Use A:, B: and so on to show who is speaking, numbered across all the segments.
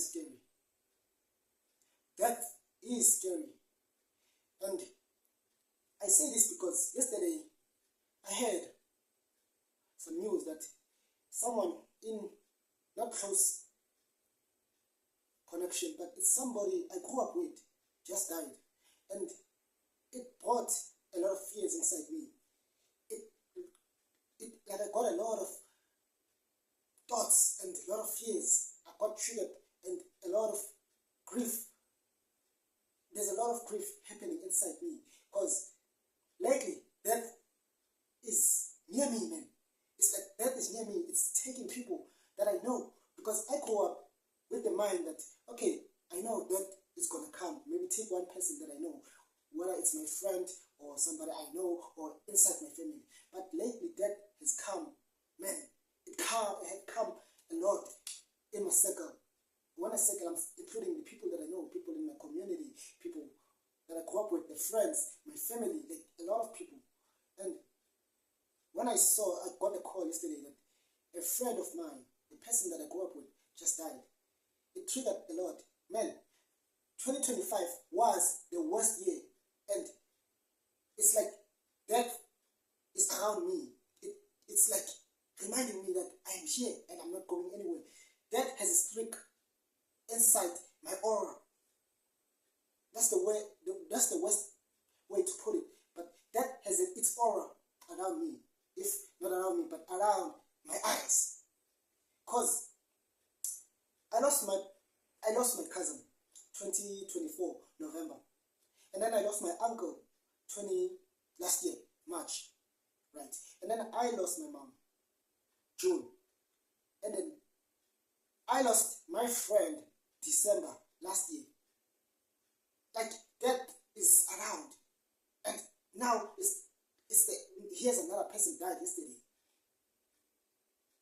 A: is scary. Death is scary. And I say this because yesterday I heard some news that someone in not close connection, but it's somebody I grew up with, just died. And it brought a lot of fears inside me. Like I got a lot of thoughts and a lot of fears. I got triggered and a lot of grief. There's a lot of grief happening inside me because lately death is near me, man. It's like death is near me. It's taking people that I know because I grew up with the mind that, okay, I know death is going to come. Maybe take one person that I know, whether it's my friend or somebody I know or inside my family. But lately death has come, man. It had come a lot in my circle. When I circle, I'm including the people that I know, people in my community, people that I grew up with, the friends, my family, like a lot of people. And when I got a call yesterday that a friend of mine, the person that I grew up with, just died. It triggered a lot. Man, 2025 was the worst year. And it's like death is around me. It's like reminding me that I am here and I'm not going anywhere. Death has a streak inside my aura. That's the worst way to put it. But death has its aura around me. If not around me, but around my eyes. Cause I lost my cousin 2024 November. And then I lost my uncle last year, March. Right. And then I lost my mom June. And then I lost my friend December last year. Like death is around. And now here's another person died yesterday.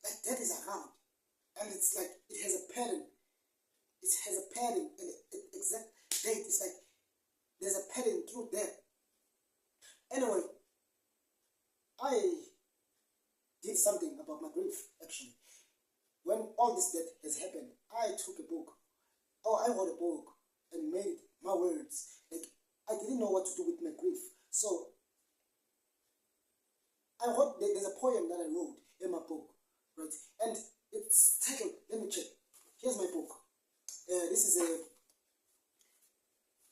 A: Like death is around. And it's like it has a pattern. It has a pattern and an exact date. It's like there's a pattern through death. Anyway, I did something about my grief actually. When all this death has happened, I took a book. I wrote a book and made my words. Like I didn't know what to do with my grief. So there's a poem that I wrote in my book, right? And it's titled, let me check. Here's my book. This is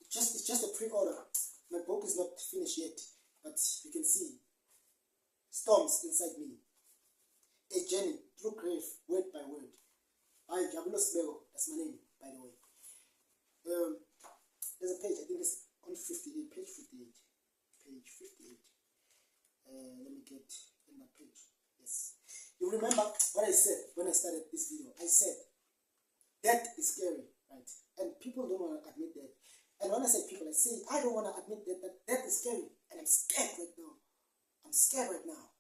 A: it's just a pre-order. My book is not finished yet, but you can see storms inside me. A journey through grief, word by word. Jabulos Bego, that's my name, by the way. There's a page, I think it's on 58, page 58. Page 58. Let me get in that page. Yes. You remember what I said when I started this video? I said, death is scary, right? And people don't want to admit that. And when I say people, I say, I don't want to admit that death is scary. And I'm scared right now. I'm scared right now.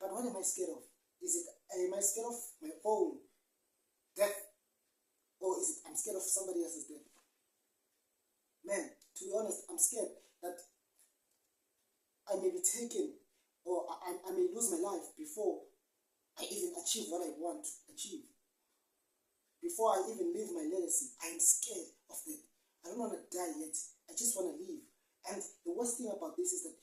A: But what am I scared of? Am I scared of my own death? Or is it I'm scared of somebody else's death? Man, to be honest, I'm scared that I may be taken or I may lose my life before I even achieve what I want to achieve. Before I even leave my legacy, I am scared of that. I don't want to die yet. I just want to live. And the worst thing about this is that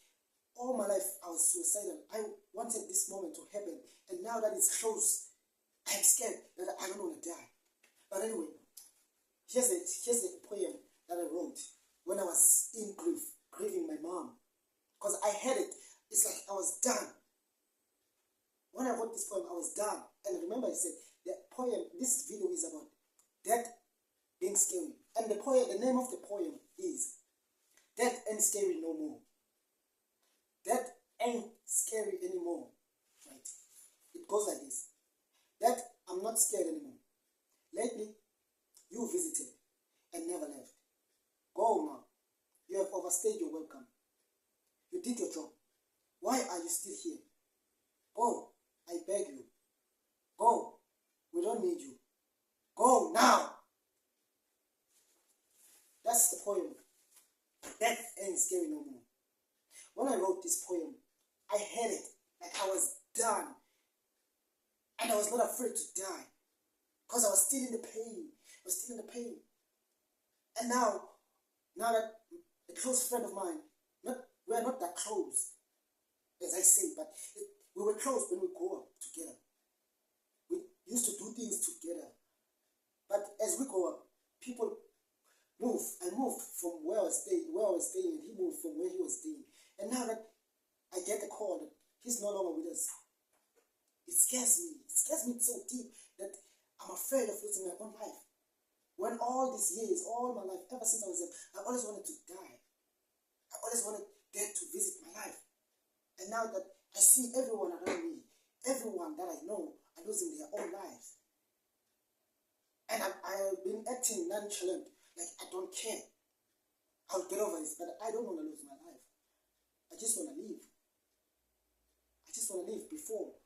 A: all my life I was suicidal. I wanted this moment to happen. And now that it's close, I'm scared that I don't want to die. But anyway, here's the poem that I wrote when I was in grief, grieving my mom. Because I had it. It's like I was done. When I wrote this poem, I was done. And remember I said, this video is about death being scary. And the name of the poem is Death Ain't Scary No More. Death ain't scary anymore. Right? It goes like this. Death, I'm not scared anymore. Lately, you visited and never left. Go now. You have overstayed your welcome. You did your job. Why are you still here? Go, I beg you. Go. We don't need you. Go now. That's the poem. Death ain't scary no more. When I wrote this poem, I had it like I was done. And I was not afraid to die. Because I was still in the pain. was still in the pain. And now that a close friend of mine, we are not that close, as I say, but we were close when we grew up together. We used to do things together. But as we grow up, people move. I moved from where I was staying, and he moved from where he was staying. And now that I get the call that he's no longer with us, it scares me. It scares me so deep that I'm afraid of losing my own life. When all these years, all my life, ever since I was young, I always wanted to die. I always wanted death to visit my life. And now that I see everyone around me, everyone that I know are losing their own lives. And I've been acting nonchalant, like I don't care. I'll get over this, but I don't want to lose my life. I just want to live. I just want to live before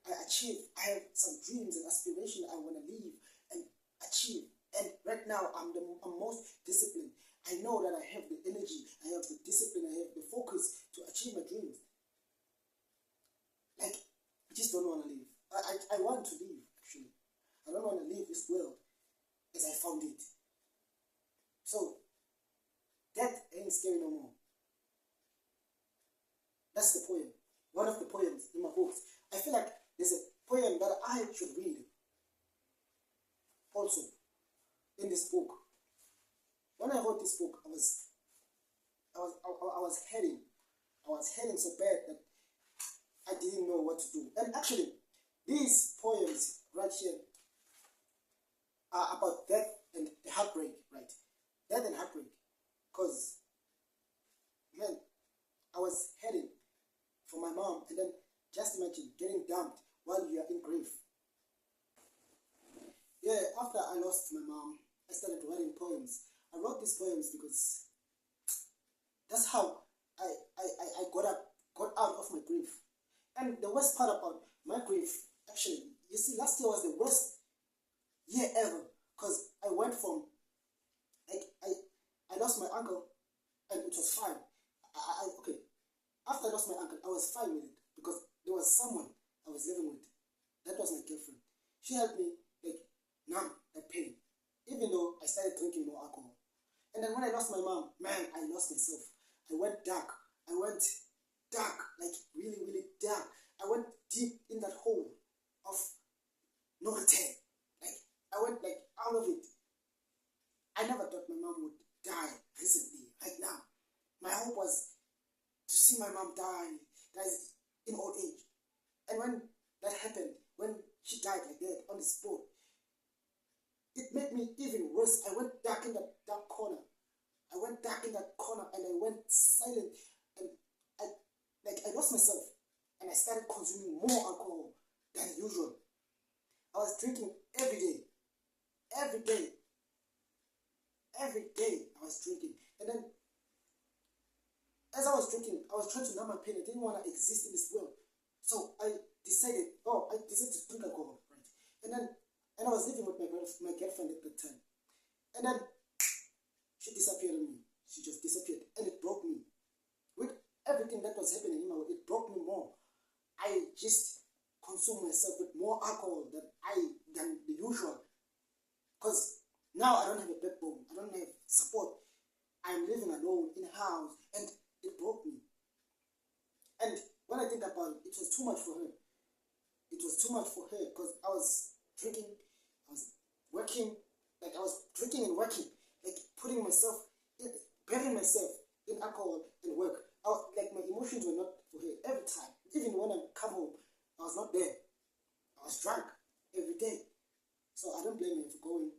A: I achieve. I have some dreams and aspirations I want to live and achieve. And right now, I'm most disciplined. I know that I have the energy, I have the discipline, I have the focus to achieve my dreams. Like, I just don't want to live. I want to live, actually. I don't want to leave this world as I found it. So, death ain't scary no more. That's the poem. One of the poems in my books. I feel like there's a poem that I should read also in this book. When I wrote this book, I was heading so bad that I didn't know what to do. And actually, these poems right here are about death and heartbreak, right? Death and heartbreak. Because, man, I was heading for my mom, and then just imagine getting dumped while you are in grief. Yeah, after I lost my mom, I started writing poems. I wrote these poems because that's how I got out of my grief. And the worst part about my grief, actually, you see, last year was the worst year ever, because I went from, I lost my uncle, and it was fine. Okay, after I lost my uncle, I was fine with it, because there was someone I was living with. That was my girlfriend. She helped me, like, numb that pain, even though I started drinking more alcohol. And then when I lost my mom, man, I lost myself. I went dark, like really, really dark. I went deep in that hole of no return. Like, I went like out of it. I never thought my mom would die recently, right now. My hope was to see my mom die in old age. And when that happened, when she died like that on the spot, it made me even worse. I went dark in that dark corner. And I went silent, and I lost myself, and I started consuming more alcohol than usual. I was drinking every day. I was drinking. And then, as I was drinking, I was trying to numb my pain. I didn't want to exist in this world. So I decided to drink alcohol, right? And I was living with my girlfriend at the time. And then she disappeared on me. She just disappeared. And it broke me. With everything that was happening in my world, it broke me more. I just consumed myself with more alcohol than the usual. Because now I don't have a backbone. I don't have support. I'm living alone in a house, and it broke me. And when I think about it, it was too much for her. It was too much for her, because I was drinking, I was working, like I was drinking and working, like burying myself in alcohol and work. Like my emotions were not for her every time. Even when I come home, I was not there. I was drunk every day. So I don't blame her for going.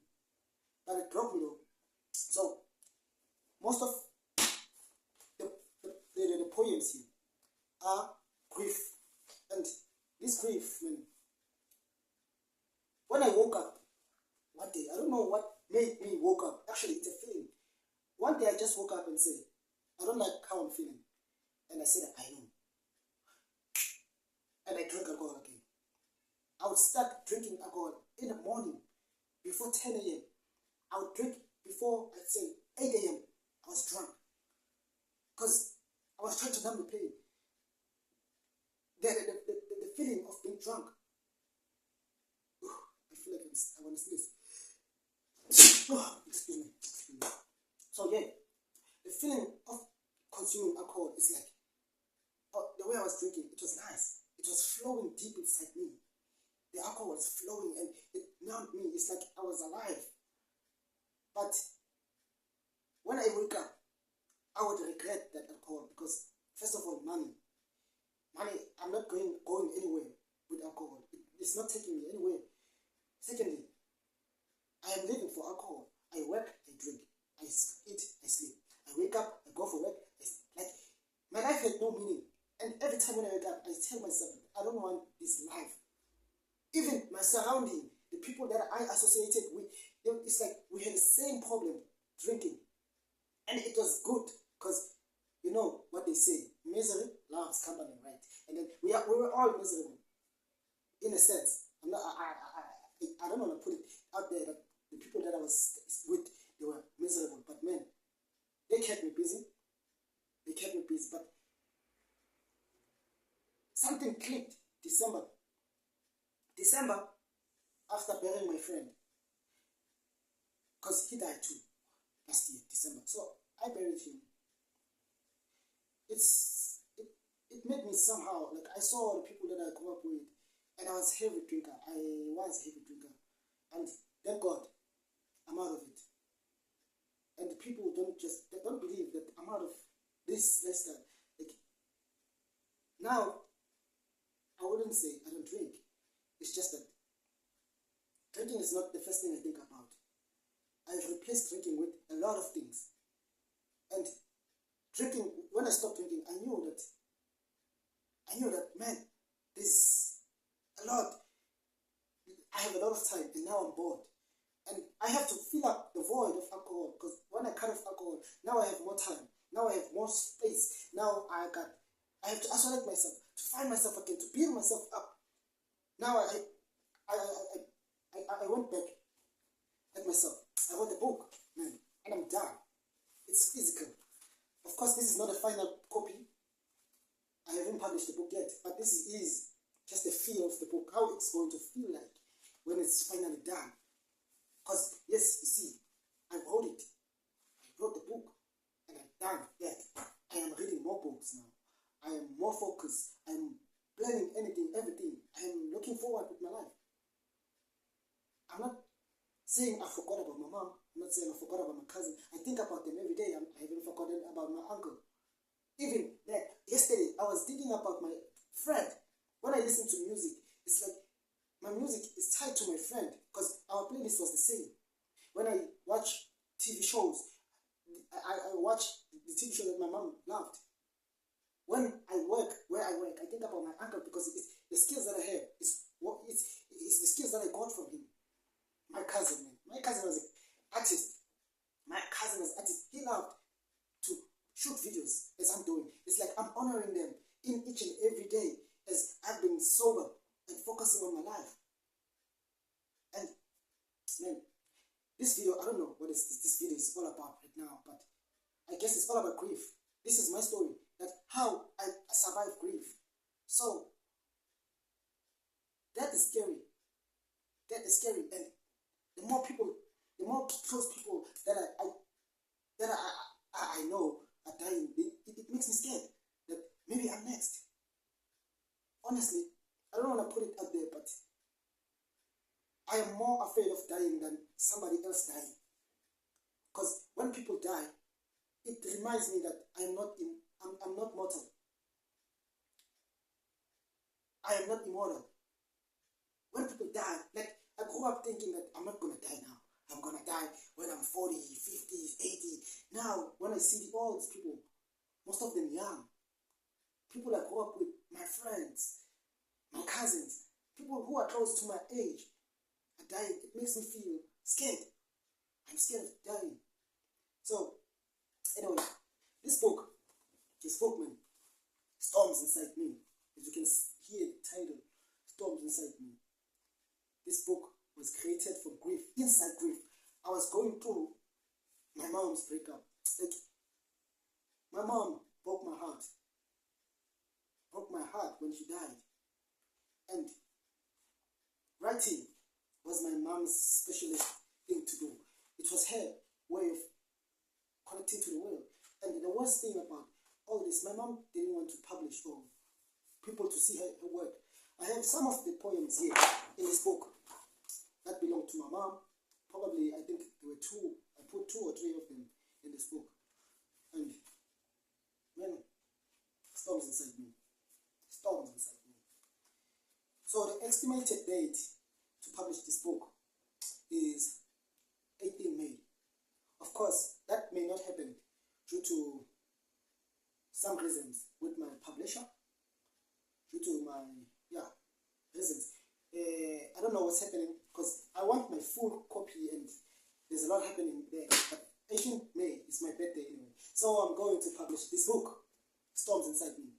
A: But it broke me though. So most of the poems here are grief. And this grief, man, when I woke up one day, I don't know what made me woke up. Actually, it's a feeling. One day I just woke up and said, I don't like how I'm feeling. And I said, I know. And I drank alcohol again. I would start drinking alcohol in the morning before 10 a.m. I would drink before, I'd say, 8 a.m. I was drunk. Because I was trying to numb the pain. The feeling of being drunk. I feel like I want to sneeze. It's like I was alive. But when I wake up, I would regret that alcohol because, first of all, money. I'm not going anywhere with alcohol. It's not taking me anywhere. Secondly, I am living for alcohol. I work, I drink, I eat, I sleep. I wake up, I go for work. Like, my life had no meaning. And every time when I wake up, I tell myself, I don't want this life. Even my surrounding, the people that I associated with, it's like we had the same problem, drinking. And it was good, because you know what they say, misery loves company, right? And then we were all miserable, in a sense. I don't want to put it out there that the people that I was with, they were miserable. But man, they kept me busy. But something clicked. December, after burying my friend, because he died too last year, December. So I buried him. It made me somehow, like, I saw the people that I grew up with, and I was a heavy drinker. And thank God, I'm out of it. And the people they don't believe that I'm out of this lifestyle. Like, now, I wouldn't say I don't drink. It's just that drinking is not the first thing I think about. I've replaced drinking with a lot of things. And drinking, when I stopped drinking, I knew that, man, there's a lot. I have a lot of time, and now I'm bored. And I have to fill up the void of alcohol, because when I cut off alcohol, now I have more time. Now I have more space. Now I have to isolate myself, to find myself again, to build myself up. Now I went back at myself. I wrote a book, man, and I'm done. It's physical. Of course, this is not a final copy. I haven't published the book yet, but this is just the feel of the book, how it's going to feel like when it's finally done. Because, yes, you see, I wrote it. I wrote the book, and I've done that. I am reading more books now. I am more focused. I'm planning everything. I am looking forward with my life. I'm not saying I forgot about my mom. I'm not saying I forgot about my cousin. I think about them every day. I haven't forgotten about my uncle. Even that, yesterday, I was thinking about my friend. When I listen to music, it's like my music is tied to my friend, because our playlist was the same. When I watch TV shows, I watch the TV show that my mom loved. When I work, where I work, I think about my uncle, because it's the skills that I have. It's the skills that I got from him. My cousin was an artist. He loved to shoot videos as I'm doing. It's like I'm honoring them in each and every day as I've been sober and focusing on my life. And man, this video, I don't know what this video is all about right now, but I guess it's all about grief. This is my story, that how I survived grief. So that is scary. And the more close people that I know are dying, it makes me scared that maybe I'm next. Honestly, I don't want to put it out there, but I am more afraid of dying than somebody else dying. Because when people die, it reminds me that I'm not mortal. I am not immortal. When people die, like, I grew up thinking that I'm not going to die now. I'm going to die when I'm 40, 50, 80. Now, when I see all these people, most of them young, people I grew up with, my friends, my cousins, people who are close to my age, are dying. It makes me feel scared. I'm scared of dying. So, anyway, this book, man, Storms Inside Me. As you can hear the title, Storms Inside Me. This book was created from grief, inside grief. I was going through my mom's breakup. Like, my mom broke my heart. When she died. And writing was my mom's specialist thing to do. It was her way of connecting to the world. And the worst thing about all this, my mom didn't want to publish or people to see her work. I have some of the poems here in this book. that belonged to my mom. Probably, I think there were two. I put 2 or 3 of them in this book. And man, storms inside me. Storms inside me. So the estimated date to publish this book is 18 May. Of course, that may not happen due to some reasons with my publisher, due to my reasons. I don't know what's happening because I want my full copy and there's a lot happening there. But 18 May is my birthday anyway, so I'm going to publish this book, Storms Inside Me.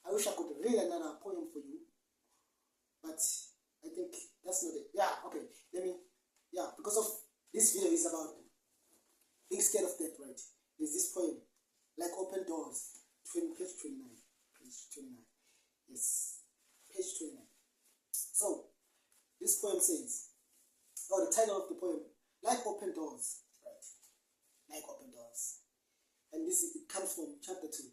A: I wish I could read another poem for you, but I think that's not it. Okay, because of this video is about being scared of death, right? There's this poem, Like Open Doors, page 29. Yes, page 29. So, this poem says, the title of the poem, Like Open Doors, right? Like Open Doors. And it comes from chapter 2.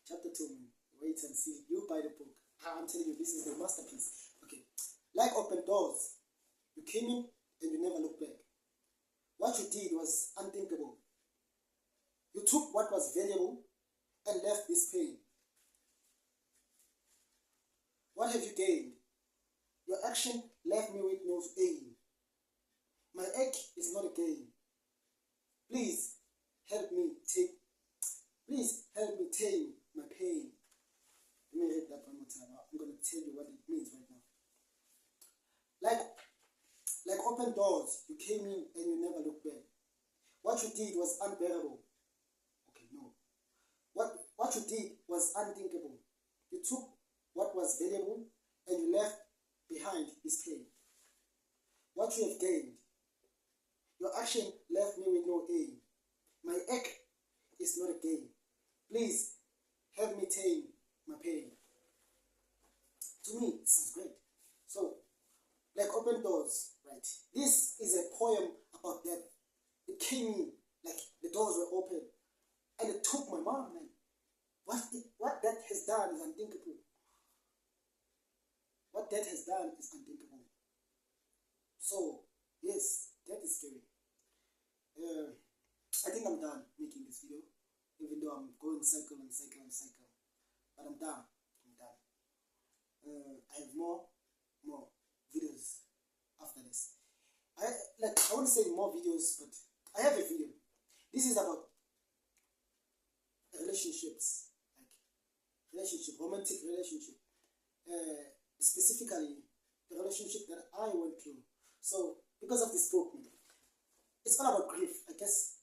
A: Chapter 2, man. Wait and see. You buy the book. I'm telling you, this is the masterpiece. Okay. Like open doors, you came in and you never looked back. What you did was unthinkable. You took what was valuable and left this pain. What have you gained? Your action left me with no aim. My ache is not a game. Please help me tame my pain. Let me read that one more time. I'm going to tell you what it means right now. Like open doors, you came in and you never looked back. What you did was unbearable. Okay, no. What you did was unthinkable. You took what was valuable and you left behind this pain. What you have gained, your action left me with no aim. My ache is not a game. Please help me tame my pain. To me, this is great. So, like open doors, right? This is a poem about death. It came in, like the doors were open, and it took my mom, man. What death has done is unthinkable. What death has done is unthinkable. So, yes, death is scary. I think I'm done making this video, even though I'm going cycle and cycle and cycle. But I'm done. I have more videos after this. I want to say more videos, but I have a video. This is about relationships, romantic relationship. Specifically, the relationship that I went through. So, because of this book, it's all about grief. I guess